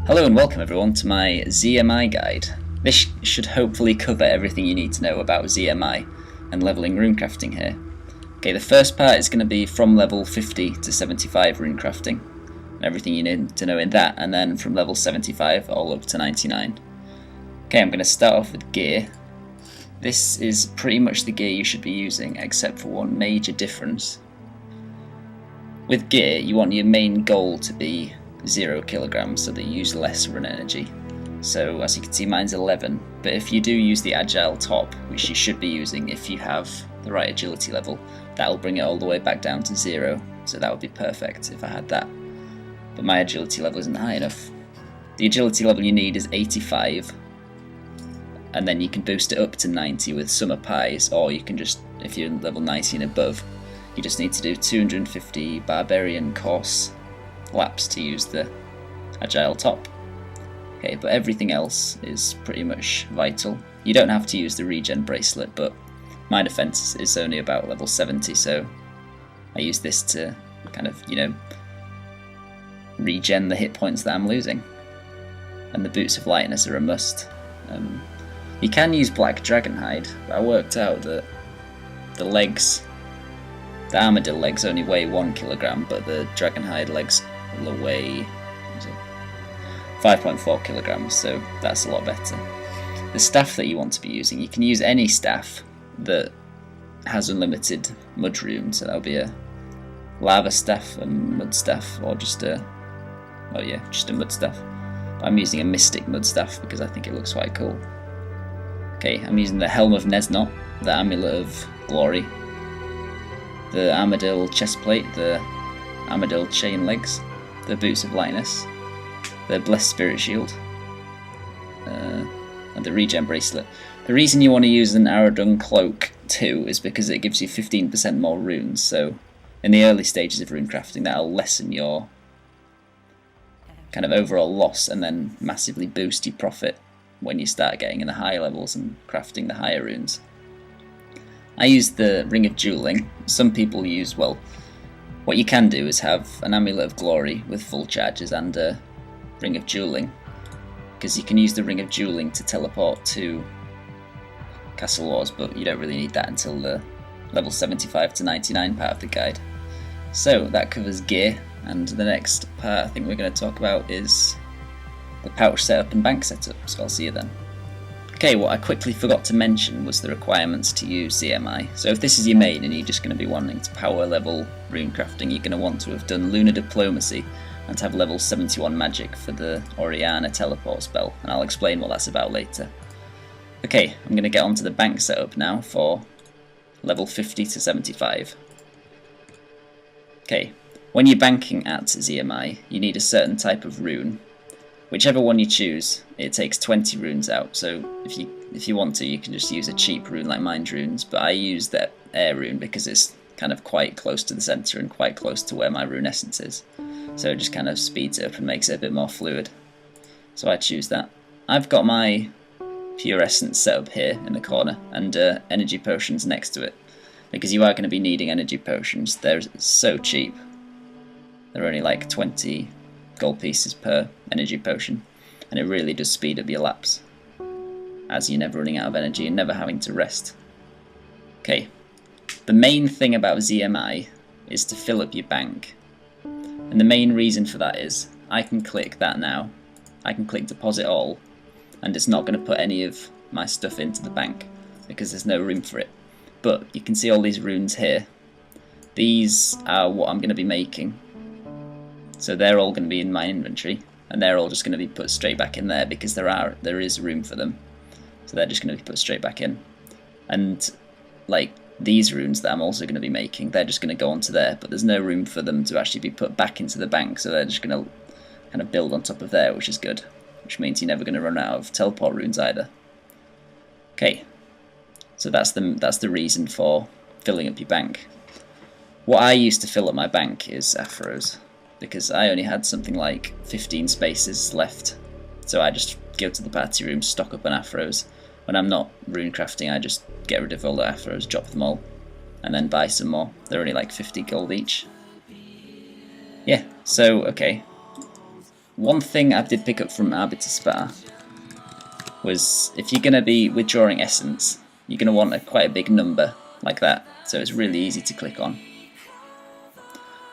Hello and welcome everyone to my ZMI guide. This should hopefully cover everything you need to know about ZMI and leveling runecrafting here. Okay, the first part is going to be from level 50 to 75 runecrafting, and everything you need to know in that, and then from level 75 all up to 99. Okay, I'm going to start off with gear. This is pretty much the gear you should be using, except for one major difference. With gear, you want your main goal to be 0 kilograms, so that you use less run energy. So as you can see, mine's 11, but if you do use the agile top, which you should be using if you have the right agility level, that'll bring it all the way back down to 0, so that would be perfect if I had that. But my agility level isn't high enough. The agility level you need is 85, and then you can boost it up to 90 with summer pies, or you can just, if you're level 90 and above, you just need to do 250 barbarian course laps to use the agile top. Okay, but everything else is pretty much vital. You don't have to use the regen bracelet, but my defense is only about level 70, so I use this to kind of, regen the hit points that I'm losing. And the boots of lightness are a must. You can use black dragon hide, but I worked out that the legs, the armadillo legs only weigh 1 kilogram, but the dragon hide legs will weigh 5.4 kilograms, so that's a lot better. The staff that you want to be using, you can use any staff that has unlimited mud runes, so that'll be a lava staff, a mud staff, or just a mud staff. I'm using a mystic mud staff because I think it looks quite cool. Okay, I'm using the helm of Reznor, the amulet of glory, the armadillo chestplate, the armadillo chain legs, the boots of lightness, the blessed spirit shield, and the regen bracelet. The reason you want to use an Aradun cloak too is because it gives you 15% more runes, so in the early stages of runecrafting that'll lessen your kind of overall loss and then massively boost your profit when you start getting in the higher levels and crafting the higher runes. I use the Ring of Dueling. Some people use, well, what you can do is have an Amulet of Glory with full charges and a Ring of Dueling, because you can use the Ring of Dueling to teleport to Castle Wars, but you don't really need that until the level 75 to 99 part of the guide. So that covers gear, and the next part I think we're going to talk about is the pouch setup and bank setup, so I'll see you then. Okay, what I quickly forgot to mention was the requirements to use ZMI. So if this is your main and you're just going to be wanting to power level runecrafting, you're going to want to have done Lunar Diplomacy and to have level 71 magic for the Oriana teleport spell, and I'll explain what that's about later. Okay, I'm going to get onto the bank setup now for level 50 to 75. Okay, when you're banking at ZMI, you need a certain type of rune. Whichever one you choose, it takes 20 runes out, so if you want to, you can just use a cheap rune like Mind Runes, but I use the air rune because it's kind of quite close to the centre and quite close to where my rune essence is, so it just kind of speeds it up and makes it a bit more fluid. So I choose that. I've got my pure essence set up here in the corner, and energy potions next to it, because you are going to be needing energy potions. They're so cheap. They're only like 20 gold pieces per energy potion, and it really does speed up your laps, as you're never running out of energy and never having to rest. Okay, the main thing about ZMI is to fill up your bank, and the main reason for that is I can click that now, I can click deposit all, and it's not going to put any of my stuff into the bank because there's no room for it. But you can see all these runes here. These are what I'm going to be making. So they're all going to be in my inventory, and they're all just going to be put straight back in there because there is room for them. So they're just going to be put straight back in. And like these runes that I'm also going to be making, they're just going to go onto there, but there's no room for them to actually be put back into the bank, so they're just going to kind of build on top of there, which is good. Which means you're never going to run out of teleport runes either. Okay, so that's the reason for filling up your bank. What I use to fill up my bank is afros, because I only had something like 15 spaces left, so I just go to the party room, stock up on afros. When I'm not runecrafting, I just get rid of all the afros, drop them all, and then buy some more. They're only like 50 gold each. Yeah, so okay. one thing I did pick up from Arbiter was if you're going to be withdrawing essence, you're going to want quite a big number like that, so it's really easy to click on,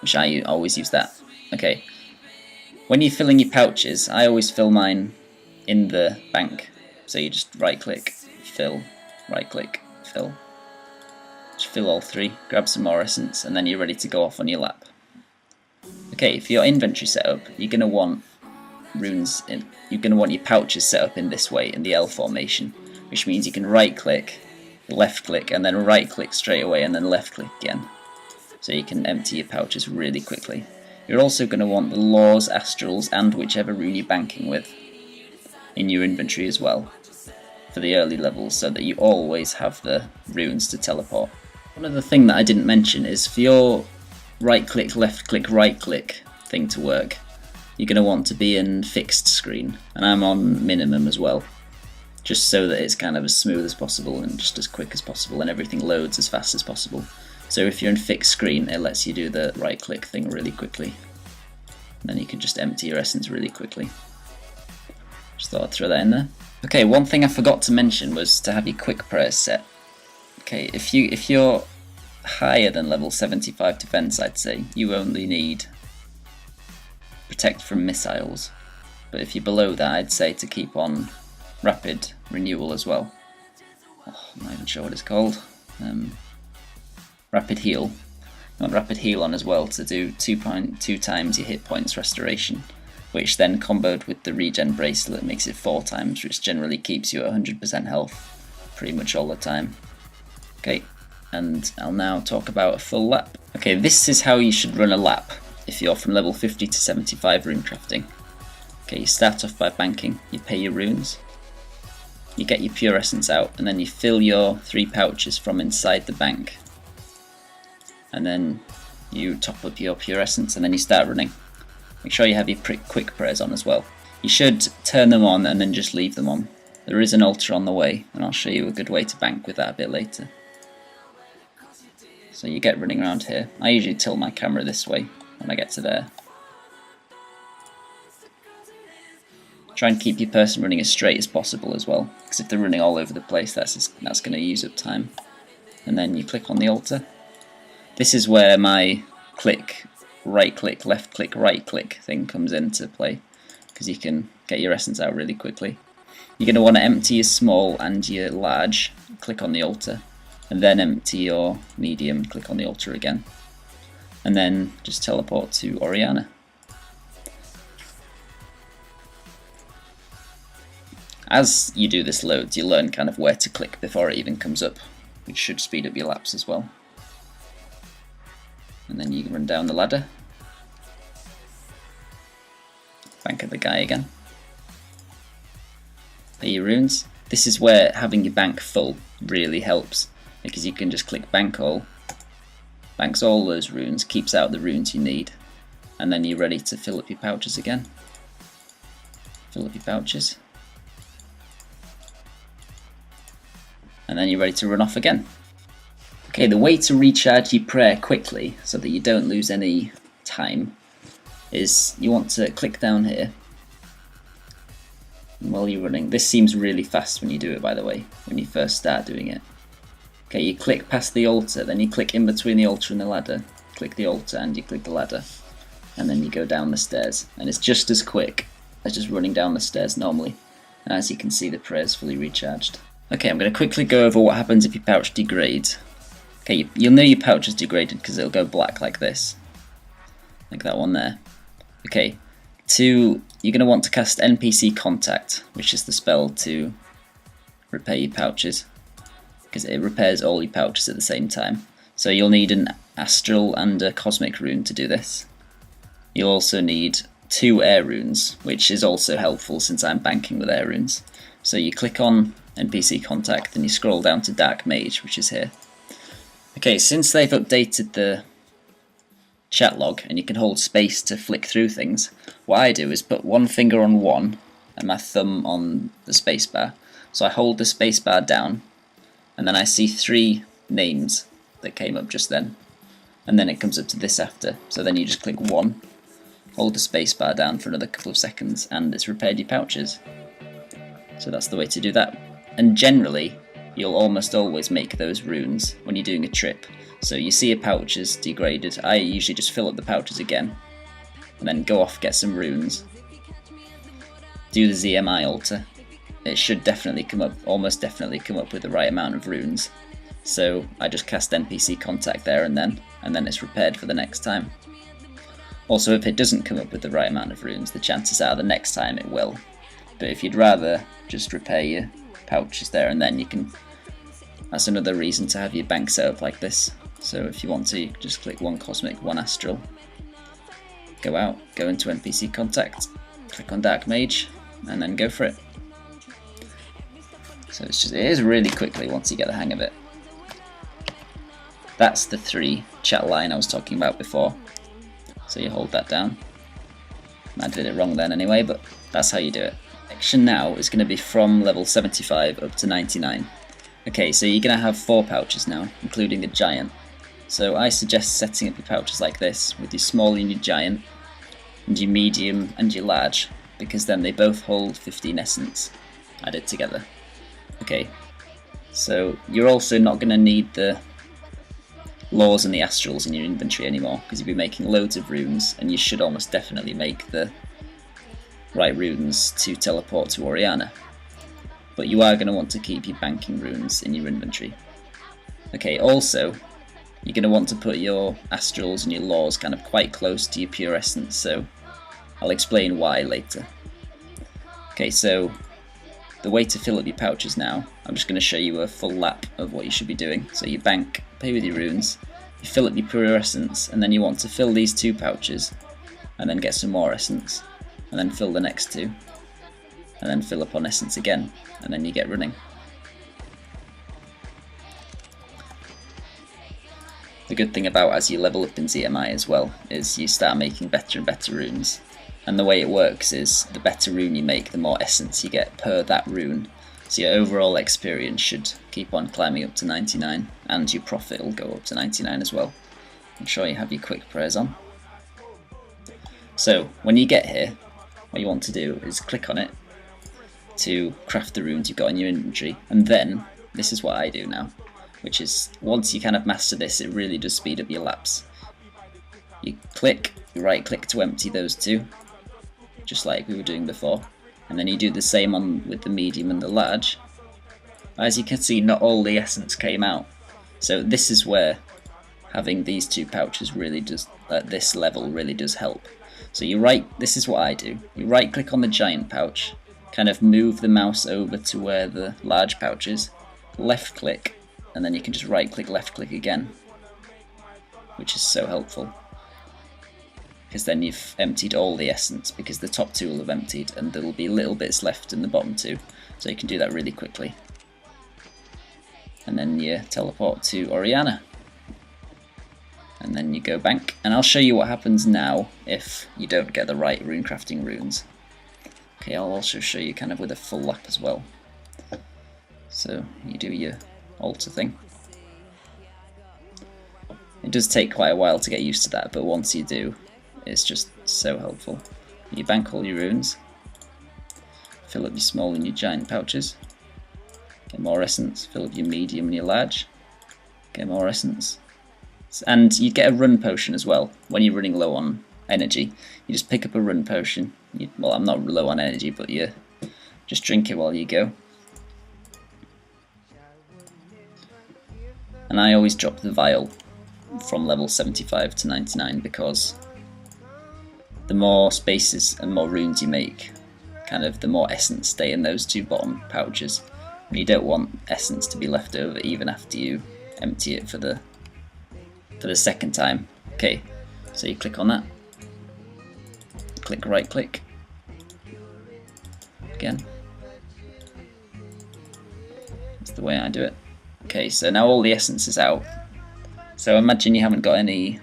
which I always use that. Okay, when you're filling your pouches, I always fill mine in the bank, so you just right click, fill, right click, fill. Just fill all three, grab some more essence, and then you're ready to go off on your lap. Okay, for your inventory setup, you're going to want you're going to want your pouches set up in this way, in the L formation, which means you can right click, left click, and then right click straight away, and then left click again. So you can empty your pouches really quickly. You're also going to want the laws, astrals, and whichever rune you're banking with in your inventory as well, for the early levels, so that you always have the runes to teleport. One other thing that I didn't mention is for your right click, left click, right click thing to work, you're going to want to be in fixed screen, and I'm on minimum as well, just so that it's kind of as smooth as possible and just as quick as possible, and everything loads as fast as possible. So if you're in fixed screen, it lets you do the right click thing really quickly, and then you can just empty your essence really quickly. Just thought I'd throw that in there. Okay, one thing I forgot to mention was to have your quick prayers set. Okay, if you're higher than level 75 defense, I'd say you only need protect from missiles, but if you're below that, I'd say to keep on rapid renewal as well. Oh, I'm not even sure what it's called. Rapid heal. You want rapid heal on as well to do 2.2 times your hit points restoration, which then comboed with the regen bracelet makes it 4 times, which generally keeps you at 100% health pretty much all the time. Okay, and I'll now talk about a full lap. Okay, this is how you should run a lap if you're from level 50 to 75 runecrafting. Okay, you start off by banking, you pay your runes, you get your pure essence out, and then you fill your 3 pouches from inside the bank. And then you top up your pure essence, and then you start running. Make sure you have your quick prayers on as well. You should turn them on and then just leave them on. There is an altar on the way, and I'll show you a good way to bank with that a bit later. So you get running around here. I usually tilt my camera this way when I get to there. Try and keep your person running as straight as possible as well, because if they're running all over the place, that's going to use up time. And then you click on the altar. This is where my right click, left click, right click thing comes into play, because you can get your essence out really quickly. You're going to want to empty your small and your large, click on the altar, and then empty your medium, click on the altar again, and then just teleport to Oriana. As you do this loads, you learn kind of where to click before it even comes up, which should speed up your laps as well. And then you can run down the ladder, bank at the guy again, pay your runes. This is where having your bank full really helps, because you can just click bank all, banks all those runes, keeps out the runes you need, and then you're ready to fill up your pouches again. Fill up your pouches, and then you're ready to run off again. Okay, the way to recharge your prayer quickly so that you don't lose any time is you want to click down here. And while you're running, this seems really fast when you do it, by the way, when you first start doing it. Okay, you click past the altar, then you click in between the altar and the ladder, click the altar and you click the ladder, and then you go down the stairs, and it's just as quick as just running down the stairs normally. And as you can see, the prayer's fully recharged. Okay, I'm going to quickly go over what happens if your pouch degrades. Okay, you'll know your pouch is degraded because it'll go black like this. Like that one there. Okay, you're going to want to cast NPC Contact, which is the spell to repair your pouches, because it repairs all your pouches at the same time. So you'll need an Astral and a Cosmic rune to do this. You'll also need 2 air runes, which is also helpful since I'm banking with air runes. So you click on NPC Contact and you scroll down to Dark Mage, which is here. Okay, since they've updated the chat log and you can hold space to flick through things, what I do is put one finger on 1 and my thumb on the spacebar. So I hold the spacebar down and then I see 3 names that came up just then, and then it comes up to this after. So then you just click 1 hold the spacebar down for another couple of seconds, and it's repaired your pouches. So that's the way to do that. And generally, you'll almost always make those runes when you're doing a trip. So you see a pouch is degraded, I usually just fill up the pouches again, and then go off, get some runes. Do the ZMI altar. It should definitely come up, almost definitely come up with the right amount of runes. So I just cast NPC contact there and then it's repaired for the next time. Also, if it doesn't come up with the right amount of runes, the chances are the next time it will. But if you'd rather just repair your pouches there and then, you can. That's another reason to have your bank set up like this. So if you want to, you can just click one cosmic, one astral. Go out, go into NPC contact, click on Dark Mage, and then go for it. So it is really quickly once you get the hang of it. That's the 3 chat line I was talking about before. So you hold that down. I did it wrong then anyway, but that's how you do it. Action now is going to be from level 75 up to 99. Okay, so you're going to have 4 pouches now, including the giant. So I suggest setting up your pouches like this, with your small and your giant, and your medium and your large, because then they both hold 15 essence added together. Okay, so you're also not going to need the laws and the astrals in your inventory anymore, because you'll be making loads of runes, and you should almost definitely make the right runes to teleport to Oriana. But you are going to want to keep your banking runes in your inventory. Okay, also, you're going to want to put your astrals and your laws kind of quite close to your pure essence, so I'll explain why later. Okay, so the way to fill up your pouches now, I'm just going to show you a full lap of what you should be doing. So you bank, pay with your runes, you fill up your pure essence, and then you want to fill these 2 pouches, and then get some more essence, and then fill the next 2, and then fill up on essence again, and then you get running. The good thing about as you level up in ZMI as well is you start making better and better runes. And the way it works is the better rune you make, the more essence you get per that rune. So your overall experience should keep on climbing up to 99, and your profit will go up to 99 as well. Make sure you have your quick prayers on. So when you get here, what you want to do is click on it to craft the runes you've got in your inventory, and then this is what I do now, which is once you kind of master this, it really does speed up your laps. You right click to empty those 2, just like we were doing before, and then you do the same on with the medium and the large. As you can see, not all the essence came out, so this is where having these 2 pouches really does, at this level, really does help. So this is what I do, you right click on the giant pouch, kind of move the mouse over to where the large pouch is, left click, and then you can just right click, left click again, which is so helpful. Because then you've emptied all the essence, because the top 2 will have emptied and there will be little bits left in the bottom 2, so you can do that really quickly. And then you teleport to Oriana. And then you go bank, and I'll show you what happens now if you don't get the right runecrafting runes. Okay, I'll also show you kind of with a full lap as well. So you do your altar thing. It does take quite a while to get used to that, but once you do, it's just so helpful. You bank all your runes, fill up your small and your giant pouches, get more essence, fill up your medium and your large, get more essence. And you get a run potion as well. When you're running low on energy, you just pick up a run potion. Well, I'm not low on energy, but you just drink it while you go. And I always drop the vial from level 75 to 99 because the more spaces and more runes you make, kind of the more essence stay in those 2 bottom pouches. And you don't want essence to be left over even after you empty it for the second time. Okay, so you click on that, click right click again. That's the way I do it. Okay, so now all the essence is out. So imagine you haven't got any.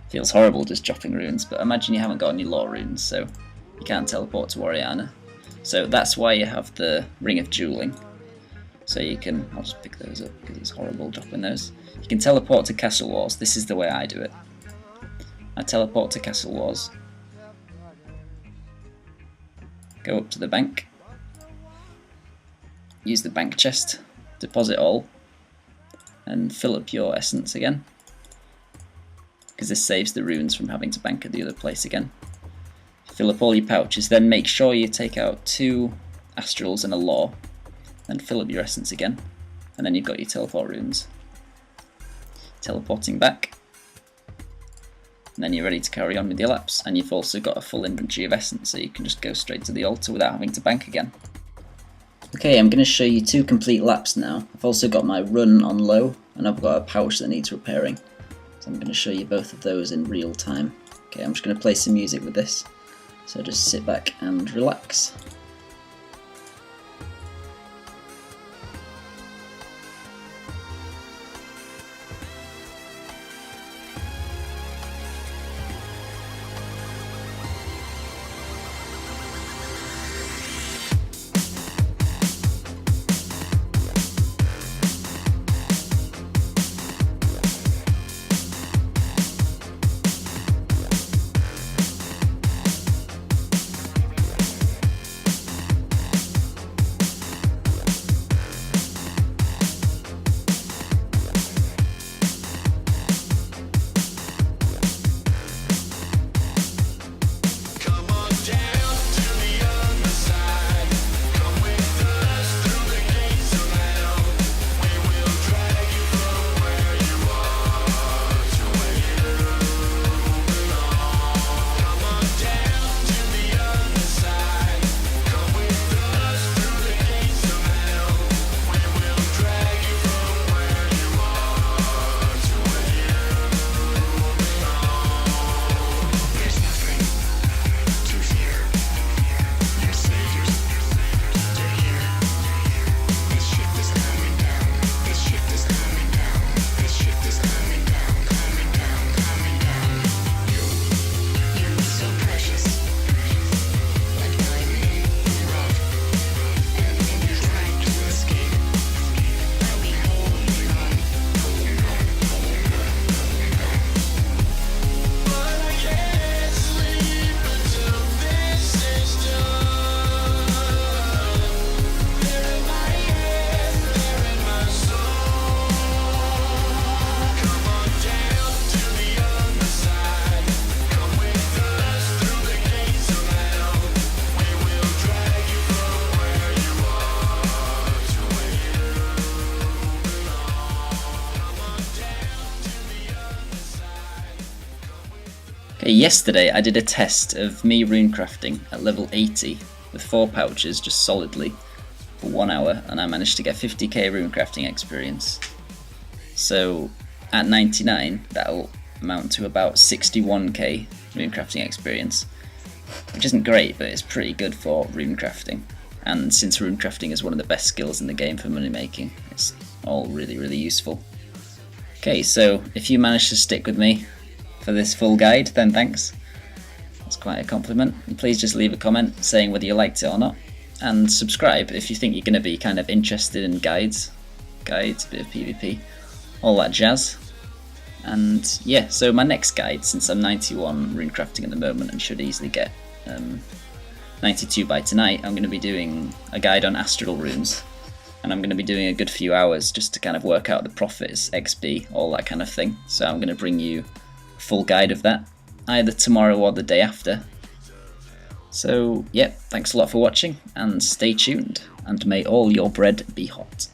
Feels horrible just dropping runes, but imagine you haven't got any law runes, so you can't teleport to Oriana. So that's why you have the Ring of Dueling. So you can, I'll just pick those up because it's horrible dropping those. You can teleport to Castle Wars. This is the way I do it. I teleport to Castle Wars, go up to the bank, use the bank chest, deposit all, and fill up your essence again, because this saves the runes from having to bank at the other place again. Fill up all your pouches, then make sure you take out 2 astrals and a law, then fill up your essence again, and then you've got your teleport runes. Teleporting back, and then you're ready to carry on with your laps, and you've also got a full inventory of essence, so you can just go straight to the altar without having to bank again. Okay, I'm going to show you 2 complete laps now. I've also got my run on low, and I've got a pouch that needs repairing. So I'm going to show you both of those in real time. Okay, I'm just going to play some music with this. So just sit back and relax. Yesterday I did a test of me runecrafting at level 80 with 4 pouches just solidly for 1 hour, and I managed to get 50k runecrafting experience. So at 99 that'll amount to about 61k runecrafting experience, which isn't great, but it's pretty good for runecrafting. And since runecrafting is one of the best skills in the game for money making, it's all really useful. Okay, so if you managed to stick with me for this full guide, then thanks. That's quite a compliment. And please just leave a comment saying whether you liked it or not, and subscribe if you think you're going to be kind of interested in guides, a bit of PvP, all that jazz. And yeah, so my next guide, since I'm 91 runecrafting at the moment and should easily get 92 by tonight, I'm going to be doing a guide on astral runes, and I'm going to be doing a good few hours just to kind of work out the profits, XP, all that kind of thing. So I'm going to bring you a full guide of that either tomorrow or the day after. So yeah, thanks a lot for watching, and stay tuned, and may all your bread be hot.